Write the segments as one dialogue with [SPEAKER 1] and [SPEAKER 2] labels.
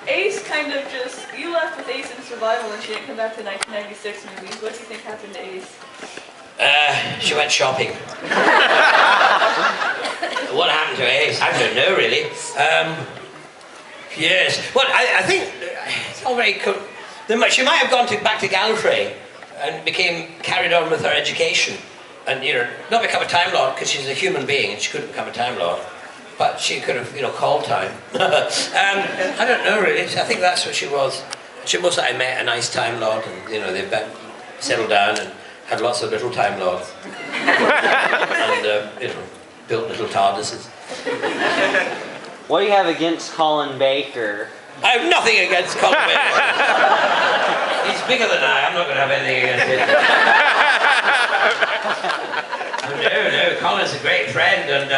[SPEAKER 1] Ace kind of just, you left with Ace in survival and she didn't come back to 1996 movies. What do you think happened to Ace?
[SPEAKER 2] She went shopping. What happened to Ace? I don't know, really. Yes. Well, I think it's all very cool. She might have gone back to Gallifrey and carried on with her education. And, not become a Time Lord, because she's a human being and she couldn't become a Time Lord. But she could have, called time. I don't know, really. I think that's what she was. She must have met a nice Time Lord and, they settled down and had lots of little Time Lords. And, built little TARDISes.
[SPEAKER 3] What do you have against Colin Baker?
[SPEAKER 2] I have nothing against Colin Baker. He's bigger than I'm not going to have anything against him. No, Colin's a great friend and,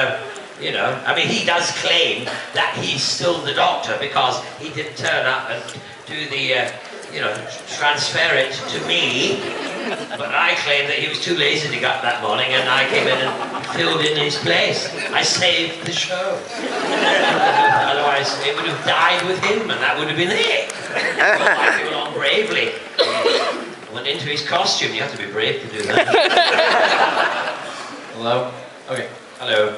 [SPEAKER 2] he does claim that he's still the Doctor because he didn't turn up and do the, transfer it to me. But I claim that he was too lazy to get up that morning and I came in and filled in his place. I saved the show. Otherwise, it would have died with him and that would have been it. Well, I came along bravely. Went into his costume. You have to be brave to do that.
[SPEAKER 4] Hello? Okay.
[SPEAKER 2] Hello.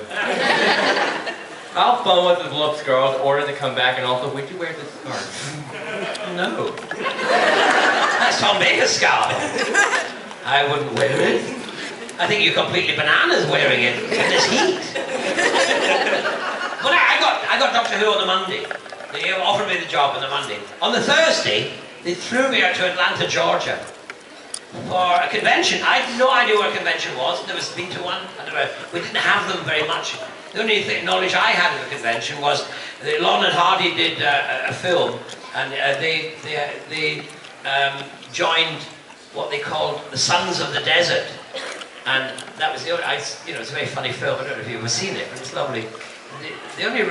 [SPEAKER 4] How fun was it to blow up Scarlet's order to come back and also, would you wear this scarf?
[SPEAKER 2] No. That's Tom Baker's scarf. I wouldn't wear it. I think you're completely bananas wearing it in this heat. But I got Doctor Who on the Monday. They offered me the job on the Monday. On the Thursday, they threw me out to Atlanta, Georgia for a convention. I had no idea what a convention was. There was been to one. We didn't have them very much. The only knowledge I had of a convention was that Lon and Hardy did a film, and they joined what they called the Sons of the Desert, and that was the only. It's a very funny film. I don't know if you've ever seen it, but it's lovely. The only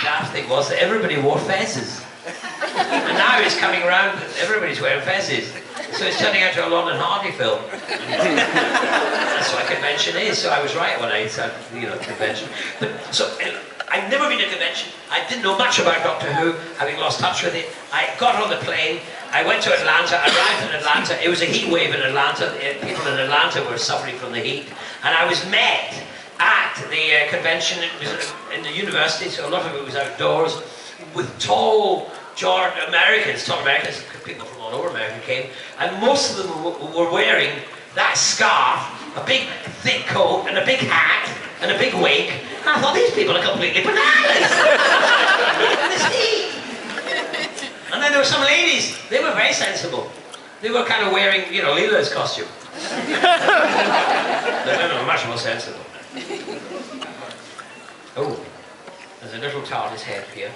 [SPEAKER 2] daft thing was that everybody wore fezzes, and now it's coming around that everybody's wearing fezzes. So it's turning out to a Lon and Hardy film. That's what a convention is. So I was right when I said, convention. But so I've never been to a convention. I didn't know much about Doctor Who, having lost touch with it. I got on the plane. I went to Atlanta. I arrived in Atlanta. It was a heat wave in Atlanta. People in Atlanta were suffering from the heat. And I was met at the convention. It was in the university, so a lot of it was outdoors, with tall Americans, people from all over America came, and most of them were wearing that scarf, a big thick coat, and a big hat, and a big wig, and I thought, these people are completely bananas! In this heat! And then there were some ladies, they were very sensible. They were kind of wearing, Leela's costume. The women were much more sensible. Oh, there's a little TARDIS head here.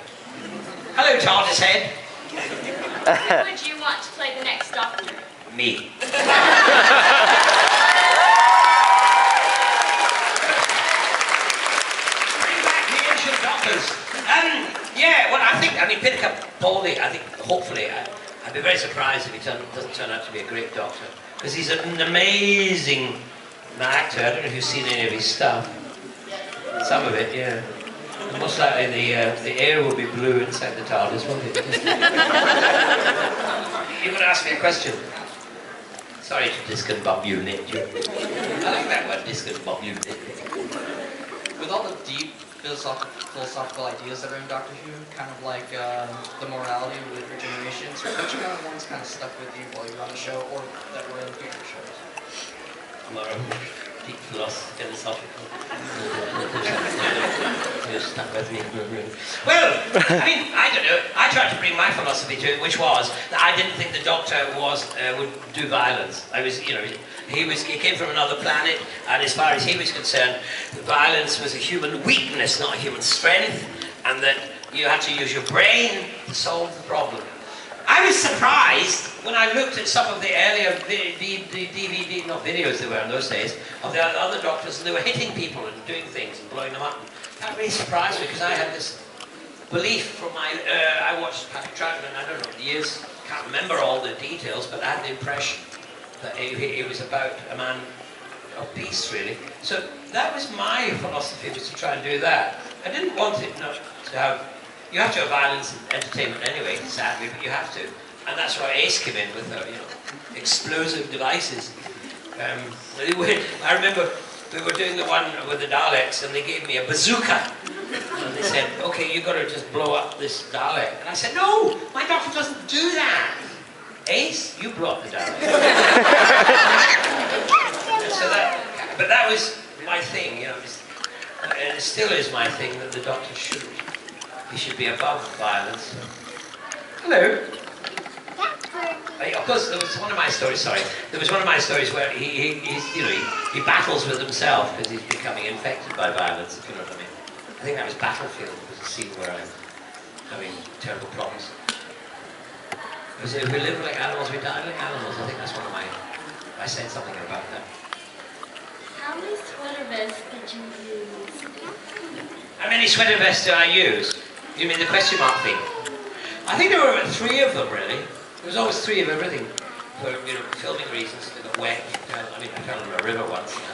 [SPEAKER 2] Hello, TARDIS head.
[SPEAKER 5] Who would you want to play the next Doctor?
[SPEAKER 2] Me. Bring back the ancient Doctors. Peter Capaldi, hopefully, I'd be very surprised if he doesn't turn out to be a great Doctor. Because he's an amazing actor. I don't know if you've seen any of his stuff. Some of it, yeah. Most likely the air will be blue inside the TARDIS, won't it? You want to ask me a question? Sorry to discombobulate you. I like that word, discombobulate.
[SPEAKER 6] With all the deep philosophical ideas that are in Doctor Who, kind of like the morality with regeneration, so which kind of ones kind of stuck with you while you were on the show, or that were in future shows?
[SPEAKER 2] Deep philosophical. Stuck with me. Well, I don't know. I tried to bring my philosophy to it, which was that I didn't think the Doctor would do violence. He came from another planet, and as far as he was concerned, violence was a human weakness, not a human strength, and that you had to use your brain to solve the problem. I was surprised when I looked at some of the earlier DVD, not videos they were in those days, of the other Doctors, and they were hitting people and doing things and blowing them up. That really surprised me, because I had this belief from I watched Patrick Troughton, I don't know, the years, can't remember all the details, but I had the impression that it was about a man of peace, really. So that was my philosophy, was to try and do that. I didn't want it to have you have to have violence in entertainment anyway, sadly, but you have to. And that's where Ace came in with her, explosive devices. I remember we were doing the one with the Daleks, and they gave me a bazooka. And they said, okay, you've got to just blow up this Dalek. And I said, no, my doctor doesn't do that. Ace, you blow up the Dalek. But that was my thing, and it still is my thing that the doctor shouldn't. He should be above violence. Hello. Of course, there was one of my stories. Sorry, there was one of my stories where he battles with himself because he's becoming infected by violence. If you know what I mean. I think that was Battlefield. It was a scene where I'm having terrible problems. Because if we live like animals, we die like animals. I think that's one of my. I said something about that.
[SPEAKER 5] How many sweater vests did you use?
[SPEAKER 2] How many sweater vests do I use? You mean the question mark thing? I think there were about 3 of them, really. There was always 3 of everything. For filming reasons, they got wet. I fell in a river once and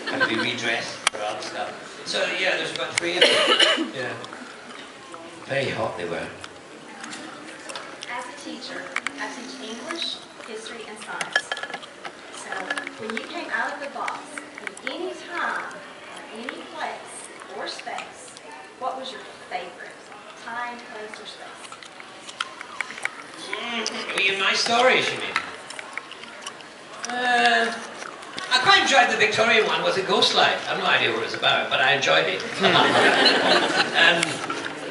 [SPEAKER 2] had to be redressed for other stuff. So yeah, there's about 3 of them. Yeah. Very hot they were.
[SPEAKER 7] As a teacher, I teach English, history, and science. So when you came out of the box, at any time, or any place, or space, what was your favorite time, place, or space?
[SPEAKER 2] In my stories, you mean? I quite enjoyed the Victorian one. Was a ghost light. I have no idea what it was about, but I enjoyed it.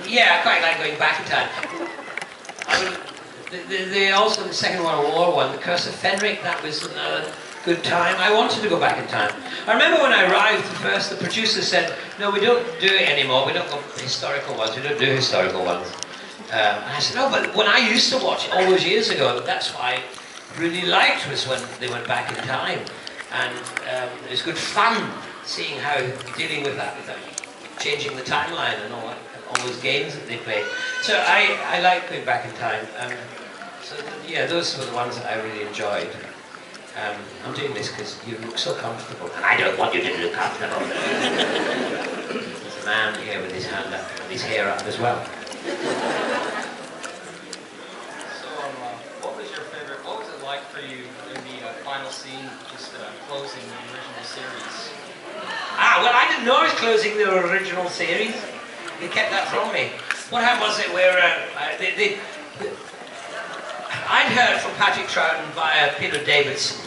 [SPEAKER 2] Yeah, I quite like going back in time. Also the Second World War one, the Curse of Fenric, that was another good time. I wanted to go back in time. I remember when I arrived first, the producer said, no, we don't do it anymore. We don't go historical ones. We don't do historical ones. And I said, no, but when I used to watch it all those years ago, that's what I really liked was when they went back in time. And it was good fun seeing how dealing with that, changing the timeline and all those games that they played. So I like going back in time. Yeah, those were the ones that I really enjoyed. I'm doing this because you look so comfortable, and I don't want you to look comfortable. There's a man here with his hand up and his hair up as well.
[SPEAKER 4] So, what was your favorite? What was it like for you in the final scene, just closing the original series?
[SPEAKER 2] Well, I didn't know I was closing the original series. They kept that from me. What happened was it where I'd heard from Patrick Troughton via Peter Davidson,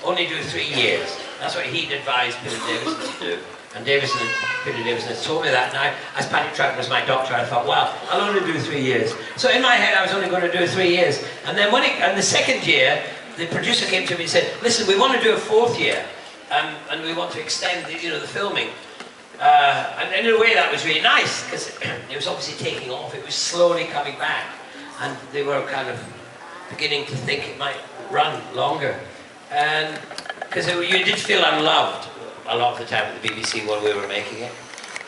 [SPEAKER 2] only do 3 years. That's what he'd advised Peter Davidson to do. And Peter Davidson has told me that. And as Patrick Troughton was my doctor, I thought, well, I'll only do 3 years. So in my head, I was only going to do 3 years. And then and the second year, the producer came to me and said, listen, we want to do a 4th year. And we want to extend the filming. And in a way, that was really nice, because it was obviously taking off. It was slowly coming back. And they were kind of beginning to think it might run longer. And because you did feel unloved a lot of the time at the BBC when we were making it.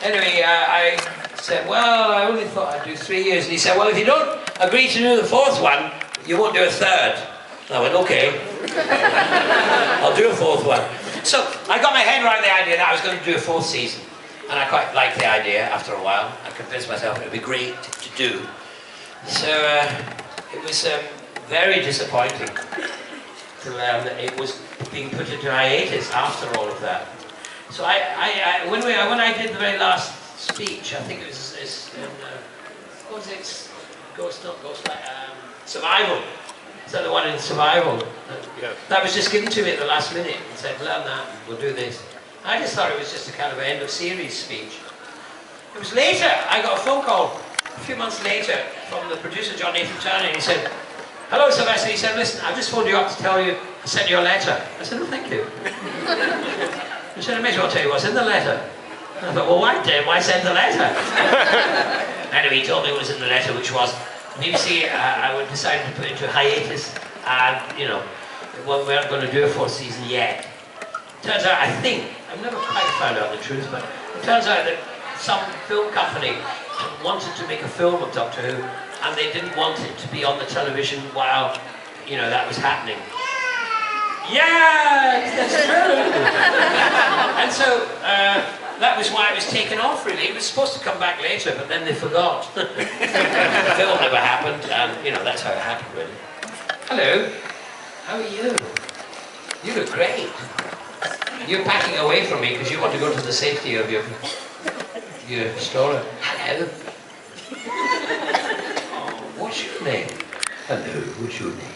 [SPEAKER 2] Anyway, I said, well, I only thought I'd do 3 years. And he said, well, if you don't agree to do the 4th one, you won't do a 3rd. I went, okay. I'll do a 4th one. So I got my head around the idea that I was going to do a 4th season. And I quite liked the idea after a while. I convinced myself it would be great to do. So it was very disappointing to learn that it was being put into hiatus after all of that. So when I did the very last speech, I think it was what was it? Survival. Is that the one in Survival?
[SPEAKER 4] Yeah.
[SPEAKER 2] That was just given to me at the last minute and said, learn that, we'll do this. I just thought it was just a kind of end of series speech. It was later, I got a phone call a few months later from the producer, John Nathan Turner, and he said, hello, Sylvester. He said, listen, I've just phoned you up to tell you I sent you a letter. I said, oh, thank you. He said, I may as well tell you what's in the letter. And I thought, well, why send the letter? Anyway, he told me what was in the letter, which was, BBC, I would decide to put into hiatus, and, we aren't going to do a 4th season yet. Turns out, I think, I've never quite found out the truth, but it turns out that some film company wanted to make a film of Doctor Who, and they didn't want it to be on the television while, that was happening. Yeah, that's true. And so That was why it was taken off, really. It was supposed to come back later, but then they forgot. The film never happened, and, you know, that's how it happened, really. Hello. How are you? You look great. You're packing away from me because you want to go to the safety of your stroller. Hello. Oh, what's your name? Hello, what's your name?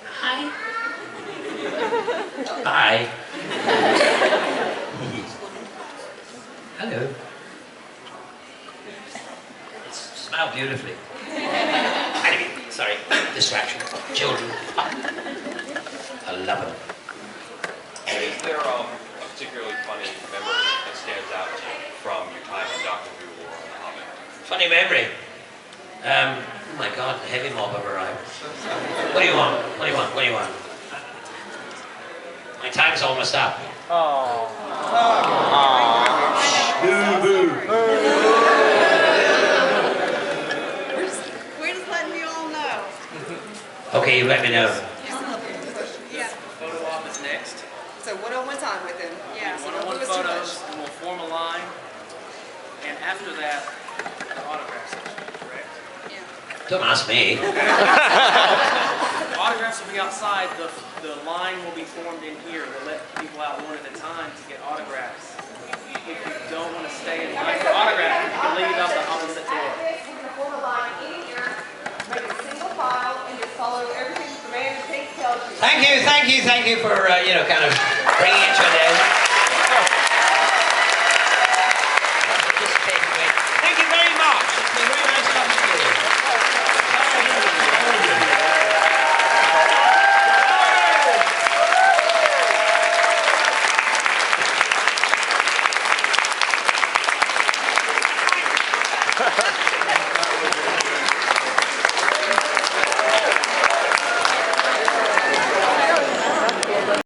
[SPEAKER 2] Hi. Hi. Hello. Smile beautifully. Anyway, sorry, distraction. Children. I love them.
[SPEAKER 8] Is there a particularly funny memory that stands out from your time on Doctor Who or on The Hobbit?
[SPEAKER 2] Funny memory. Oh my God, the heavy mob have arrived. What do you want? What do you want? What do you want? My time's almost up.
[SPEAKER 3] Oh.
[SPEAKER 9] We're just letting you all know.
[SPEAKER 2] Okay, you let me know.
[SPEAKER 9] Yeah.
[SPEAKER 4] Photo op is next.
[SPEAKER 9] So one-on-one time with him. Yeah. So don't
[SPEAKER 4] One-on-one
[SPEAKER 9] do us too
[SPEAKER 4] photos,
[SPEAKER 9] much.
[SPEAKER 4] and we'll form a line. And after that, the autograph session, correct?
[SPEAKER 9] Yeah.
[SPEAKER 2] Don't ask me.
[SPEAKER 4] Autographs will be outside. The line will be formed in here. We'll let people out one at a time to get autographs. If you don't want to stay in line for autograph, you can leave out the opposite door.
[SPEAKER 9] We're going to form a line in here, make a single file, and just follow everything the man in pink tells you.
[SPEAKER 2] Thank you for, you know, kind of bringing it to an end. Thank you very much. It's been very nice talking to you. Ha ha ha.